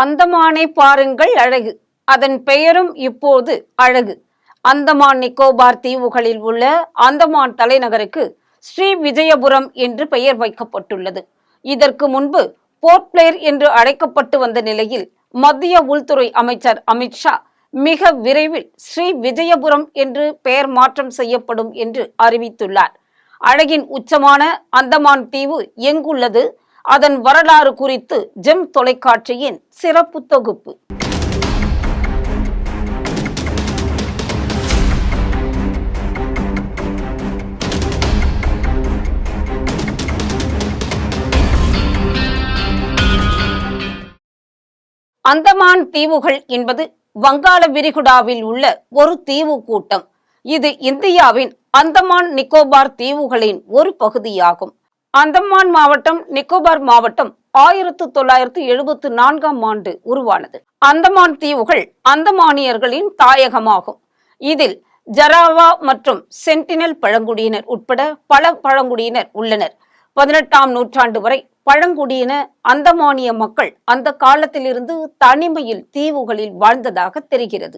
அந்தமானை பாருங்கள் அழகு, அதன் பெயரும் இப்போது அழகு. அந்தமான் நிக்கோபார் தீவுகளில் உள்ள அந்தமான் தலைநகருக்கு ஸ்ரீ விஜயபுரம் என்று பெயர் வைக்கப்பட்டுள்ளது. இதற்கு முன்பு போர்ட் பிளேர் என்று அழைக்கப்பட்டு வந்த நிலையில் மத்திய உள்துறை அமைச்சர் அமித்ஷா மிக விரைவில் ஸ்ரீ விஜயபுரம் என்று பெயர் மாற்றம் செய்யப்படும் என்று அறிவித்துள்ளார். அழகின் உச்சமான அந்தமான் தீவு எங்குள்ளது, அதன் வரலாறு குறித்து ஜெம் தொலைக்காட்சியின் சிறப்பு தொகுப்பு. அந்தமான் தீவுகள் என்பது வங்காள விரிகுடாவில் உள்ள ஒரு தீவு கூட்டம். இது இந்தியாவின் அந்தமான் நிக்கோபார் தீவுகளின் ஒரு பகுதியாகும். அந்தமான் மாவட்டம் நிக்கோபார் மாவட்டம் 1974ஆம் ஆண்டு உருவானது. அந்தமான் தீவுகள் அந்தமானியர்களின் தாயகமாகும். இதில் ஜராவா மற்றும் சென்டினல் பழங்குடியினர் உட்பட பல பழங்குடியினர் உள்ளனர். 18ஆம் நூற்றாண்டு வரை பழங்குடியின அந்தமானிய மக்கள் அந்த காலத்திலிருந்து தனிமையில் தீவுகளில் வாழ்ந்ததாக தெரிகிறது.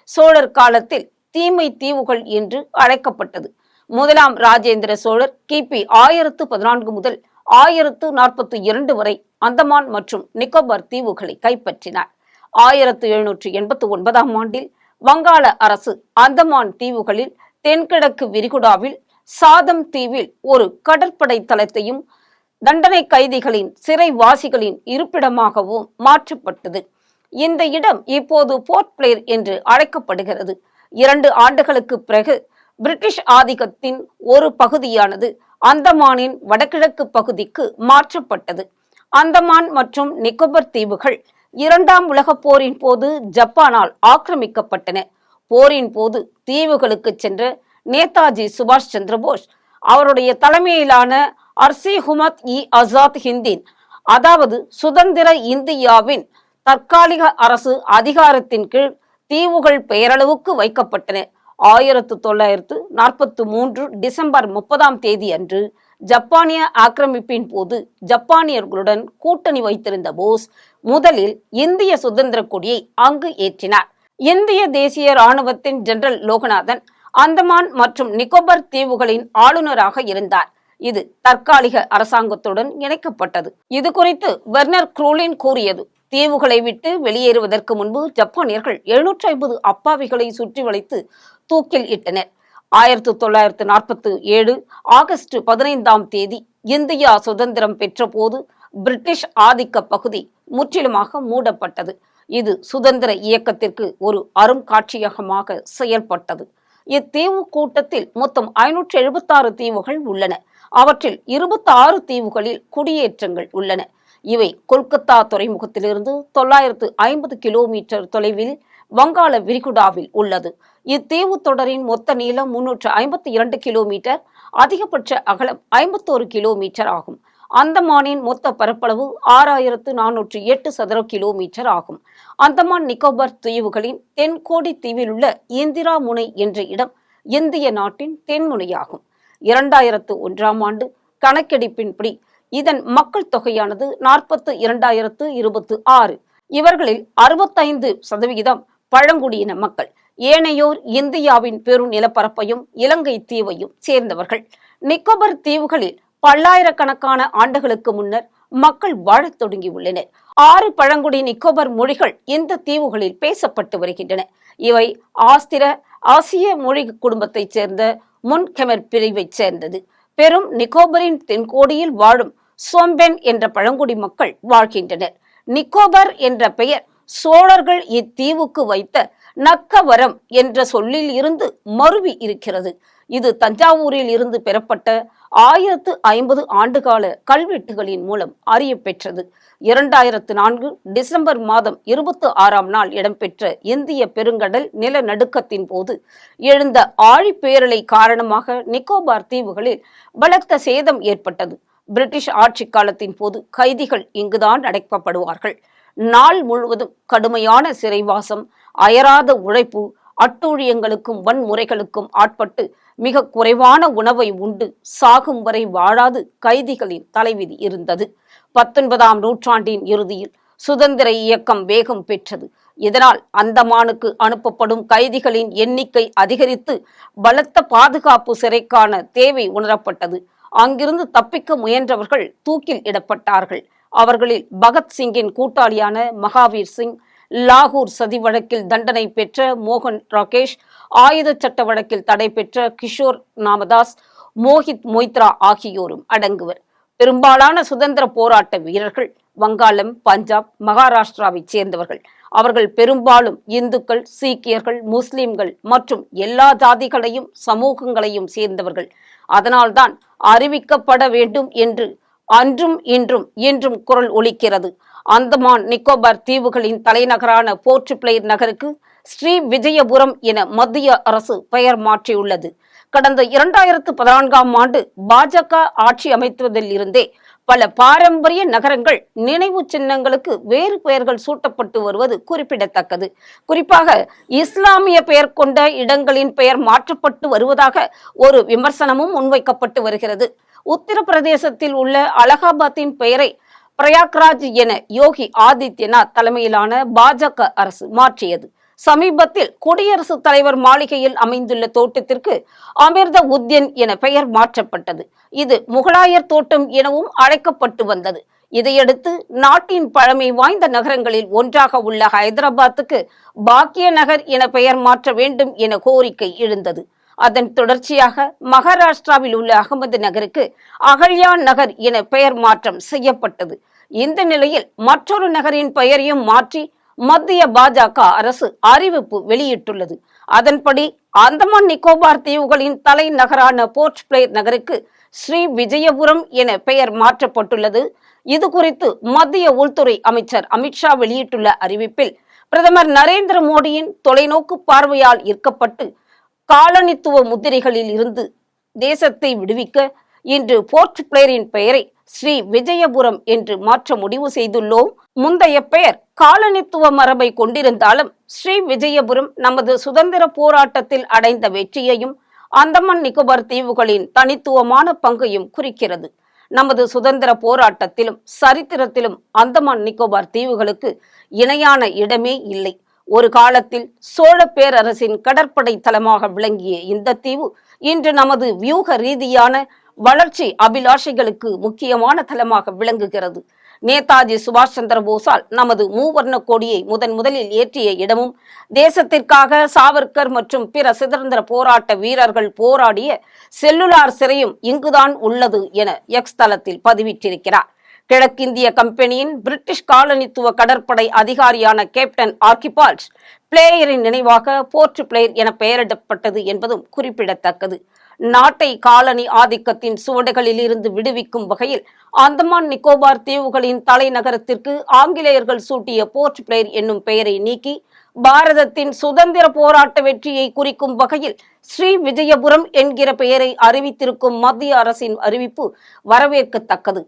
சோழர் காலத்தில் தீமை தீவுகள் என்று அழைக்கப்பட்டது. முதலாம் ராஜேந்திர சோழர் கிபி 1014 முதல் 1042 வரை அந்தமான் மற்றும் நிக்கோபார் தீவுகளை கைப்பற்றினார். 1789ஆம் ஆண்டில் வங்காள அரசு அந்தமான் தீவுகளில் தென்கிழக்கு விரிகுடாவில் சாதம் தீவில் ஒரு கடற்படை தளத்தையும் தண்டனை கைதிகளின் சிறைவாசிகளின் இருப்பிடமாகவும் மாற்றப்பட்டது. இந்த இடம் இப்போது போர்ட் பிளேர் என்று அழைக்கப்படுகிறது. 2 ஆண்டுகளுக்கு பிறகு பிரிட்டிஷ் ஆதிக்கத்தின் ஒரு பகுதியானது அந்தமானின் வடகிழக்கு பகுதிக்கு மாற்றப்பட்டது. அந்தமான் மற்றும் நிக்கோபர் தீவுகள் 2ஆம் உலகப் போரின் போது ஜப்பானால் ஆக்கிரமிக்கப்பட்டன. போரின் போது தீவுகளுக்கு சென்ற நேதாஜி சுபாஷ் சந்திரபோஸ் அவருடைய தலைமையிலான அர்சி ஹுமத் இ ஆசாத் ஹிந்தின், அதாவது சுதந்திர இந்தியாவின் தற்காலிக அரசு அதிகாரத்தின் கீழ் தீவுகள் பெயரளவுக்கு வைக்கப்பட்டன. 1943 டிசம்பர் 30ஆம் தேதி அன்று ஜப்பானிய ஆக்கிரமிப்பின் போது ஜப்பானியர்களுடன் கூட்டணி வைத்திருந்த போஸ் முதலில் இந்திய சுதந்திர கொடியை அங்கு ஏற்றினார். இந்திய தேசிய இராணுவத்தின் ஜெனரல் லோகநாதன் அந்தமான் மற்றும் நிக்கோபர் தீவுகளின் ஆளுநராக இருந்தார். இது தற்காலிக அரசாங்கத்துடன் இணைக்கப்பட்டது. இது குறித்து வெர்னர் க்ரூலின் கூறியது: தீவுகளை விட்டு வெளியேறுவதற்கு முன்பு ஜப்பானியர்கள் 750 அப்பாவிகளை சுற்றி வளைத்து தூக்கில் இட்டனர். 1947 ஆகஸ்ட் 15ஆம் தேதி இந்தியா சுதந்திரம் பெற்ற போது பிரிட்டிஷ் ஆதிக்க பகுதி முற்றிலுமாக மூடப்பட்டது. இது சுதந்திர இயக்கத்திற்கு ஒரு அருங்காட்சியகமாக செயல்பட்டது. இத்தீவு கூட்டத்தில் மொத்தம் 576 தீவுகள் உள்ளன. அவற்றில் 26 தீவுகளில் குடியேற்றங்கள் உள்ளன. இவை கொல்கத்தா துறைமுகத்திலிருந்து 950 கிலோமீட்டர் தொலைவில் வங்காள விரிகுடாவில் உள்ளது. இத்தீவு தொடரின் மொத்த நீளம் 352 கிலோமீட்டர், அதிகபட்ச அகலம் 51 கிலோமீட்டர் ஆகும். அந்தமானின் மொத்த பரப்பளவு 6408 சதுர கிலோமீட்டர் ஆகும். அந்தமான் நிக்கோபார் தீவுகளின் தென்கோடி தீவில் உள்ள இந்திரா முனை என்ற இடம் இந்திய நாட்டின் தென்முனையாகும். 2001ஆம் ஆண்டு கணக்கெடுப்பின்படி இதன் மக்கள் தொகையானது 42,026. இவர்களில் 65% பழங்குடியின மக்கள். ஏனையோர் இந்தியாவின் பெரு நிலப்பரப்பையும் இலங்கை தீவையும் சேர்ந்தவர்கள். நிக்கோபர் தீவுகளில் பல்லாயிரக்கணக்கான ஆண்டுகளுக்கு முன்னர் மக்கள் வாழத் தொடங்கியுள்ளனர். 6 பழங்குடி நிக்கோபர் மொழிகள் இந்த தீவுகளில் பேசப்பட்டு வருகின்றன. இவை ஆசிய மொழி குடும்பத்தைச் சேர்ந்த முன்கெமர் பிரிவைச் சேர்ந்தது. பெரும் நிக்கோபரின் தென்கோடியில் வாழும் சோம்பென் என்ற பழங்குடி மக்கள் வாழ்கின்றனர். நிக்கோபர் என்ற பெயர் சோழர்கள் இத்தீவுக்கு வைத்த நக்கவரம் என்ற சொல்லில் இருந்து மருவி இருக்கிறது. இது தஞ்சாவூரில் இருந்து பெறப்பட்ட 1050 ஆண்டுகால கல்வெட்டுகளின் மூலம் அறிய பெற்றது. 2004 டிசம்பர் மாதம் 26ஆம் நாள் இடம்பெற்ற இந்திய பெருங்கடல் நிலநடுக்கத்தின் போது எழுந்த ஆழிப்பேரலை காரணமாக நிக்கோபார் தீவுகளில் பலத்த சேதம் ஏற்பட்டது. பிரிட்டிஷ் ஆட்சி காலத்தின் போது கைதிகள் இங்குதான் அடைக்கப்படுவார்கள். நாள் முழுவதும் கடுமையான சிறைவாசம், அயராத உழைப்பு, அட்டூழியங்களுக்கும் வன்முறைகளுக்கும் ஆட்பட்டு மிக குறைவான உணவை உண்டு சாகும் வரை வாழாது கைதிகளின் தலைவிதி இருந்தது. 19ஆம் நூற்றாண்டின் இறுதியில் சுதந்திர இயக்கம் வேகம் பெற்றது. இதனால் அந்தமானுக்கு அனுப்பப்படும் கைதிகளின் எண்ணிக்கை அதிகரித்து பலத்த பாதுகாப்பு சிறைக்கான தேவை உணரப்பட்டது. அங்கிருந்து தப்பிக்க முயன்றவர்கள் தூக்கில் இடப்பட்டார்கள். அவர்களில் பகத்சிங்கின் கூட்டாளியான மகாவீர் சிங், லாகூர் சதி வழக்கில் தண்டனை பெற்ற மோகன் ராகேஷ், ஆயுத சட்ட வழக்கில் தடை பெற்ற கிஷோர் நாமதாஸ், மோஹித் மொய்த்ரா ஆகியோரும் அடங்குவர். பெரும்பாலான சுதந்திர போராட்ட வீரர்கள் வங்காளம், பஞ்சாப், மகாராஷ்டிராவைச் சேர்ந்தவர்கள். அவர்கள் பெரும்பாலும் இந்துக்கள், சீக்கியர்கள், முஸ்லிம்கள் மற்றும் எல்லா ஜாதிகளையும் சமூகங்களையும் சேர்ந்தவர்கள். அதனால்தான் அறிவிக்கப்பட வேண்டும் என்று அன்றும் இன்றும் என்றும் குரல் ஒலிக்கிறது. அந்தமான் நிக்கோபார் தீவுகளின் தலைநகரான போர்ட் பிளேர் நகருக்கு ஸ்ரீ விஜயபுரம் என மத்திய அரசு பெயர் மாற்றியுள்ளது. கடந்த 2014ஆம் ஆண்டு பாஜக ஆட்சி அமைத்துவதில் இருந்தே பல பாரம்பரிய நகரங்கள், நினைவு சின்னங்களுக்கு வேறு பெயர்கள் சூட்டப்பட்டு வருவது குறிப்பிடத்தக்கது. குறிப்பாக இஸ்லாமிய பெயர் கொண்ட இடங்களின் பெயர் மாற்றப்பட்டு வருவதாக ஒரு விமர்சனமும் முன்வைக்கப்பட்டு வருகிறது. உத்தரப்பிரதேசத்தில் உள்ள அலகாபாத்தின் பெயரை பிரயாக்ராஜ் என யோகி ஆதித்யநாத் தலைமையிலான பாஜக அரசு மாற்றியது. சமீபத்தில் குடியரசுத் தலைவர் மாளிகையில் அமைந்துள்ள தோட்டத்திற்கு அமிர்த உத்யன் என பெயர் மாற்றப்பட்டது. இது முகலாயர் தோட்டம் எனவும் அழைக்கப்பட்டு வந்தது. இதையடுத்து நாட்டின் பழமை வாய்ந்த நகரங்களில் ஒன்றாக உள்ள ஹைதராபாத்துக்கு பாக்கிய நகர் என பெயர் மாற்ற வேண்டும் என கோரிக்கை எழுந்தது. அதன் தொடர்ச்சியாக மகாராஷ்டிராவில் உள்ள அகமது நகருக்கு அகல்யா நகர் என பெயர் மாற்றம் செய்யப்பட்டது. இந்த நிலையில் மற்றொரு நகரின் பெயரையும் மாற்றி மத்திய பாஜக அரசு அறிவிப்பு வெளியிட்டுள்ளது. அதன்படி அந்தமான் நிக்கோபார் தீவுகளின் தலைநகரான போர்ட் பிளேர் நகருக்கு ஸ்ரீ விஜயபுரம் என பெயர் மாற்றப்பட்டுள்ளது. இது குறித்து மத்திய உள்துறை அமைச்சர் அமித்ஷா வெளியிட்டுள்ள அறிவிப்பில், பிரதமர் நரேந்திர மோடியின் தொலைநோக்கு பார்வையால் ஈர்க்கப்பட்டு காலனித்துவ முத்திரைகளில் இருந்து தேசத்தை விடுவிக்க இன்று போர்ட் பிளேரின் பெயரை ஸ்ரீ விஜயபுரம் என்று மாற்ற முடிவு செய்துள்ளோம். முந்தைய பெயர் காலனித்துவ மரபை கொண்டிருந்தாலும் ஸ்ரீ விஜயபுரம் நமது சுதந்திர போராட்டத்தில் அடைந்த வெற்றியையும் அந்தமான் நிக்கோபார் தீவுகளின் தனித்துவமான பங்கையும் குறிக்கிறது. நமது சுதந்திர போராட்டத்திலும் சரித்திரத்திலும் அந்தமான் நிக்கோபார் தீவுகளுக்கு இணையான இடமே இல்லை. ஒரு காலத்தில் சோழ பேரரசின் கடற்படை தளமாக விளங்கிய இந்த தீவு இன்று நமது வியூக ரீதியான வளர்ச்சி அபிலாஷைகளுக்கு முக்கியமான தளமாக விளங்குகிறது. நேதாஜி சுபாஷ் சந்திர போஸால் நமது மூவர்ண கொடியை முதலில் ஏற்றிய இடமும், தேசத்திற்காக சாவர்கர் மற்றும் பிற சுதந்திர போராட்ட வீரர்கள் போராடிய செல்லுலார் சிறையும் இங்குதான் உள்ளது என எக்ஸ் தளத்தில் பதிவிட்டிருக்கிறார். கிழக்கிந்திய கம்பெனியின் பிரிட்டிஷ் காலனித்துவ கடற்படை அதிகாரியான கேப்டன் ஆர்கிபால்ட் பிளேயரின் நினைவாக போர்ட் பிளேர் என பெயரிடப்பட்டது என்பதும் குறிப்பிடத்தக்கது. நாட்டை காலனி ஆதிக்கத்தின் சுவடுகளில் இருந்து விடுவிக்கும் வகையில் அந்தமான் நிக்கோபார் தீவுகளின் தலைநகரத்திற்கு ஆங்கிலேயர்கள் சூட்டிய போர்ட் பிளேர் என்னும் பெயரை நீக்கி பாரதத்தின் சுதந்திர போராட்ட வெற்றியை குறிக்கும் வகையில் ஸ்ரீ விஜயபுரம் என்கிற பெயரை அறிவித்திருக்கும் மத்திய அரசின் அறிவிப்பு வரவேற்கத்தக்கது.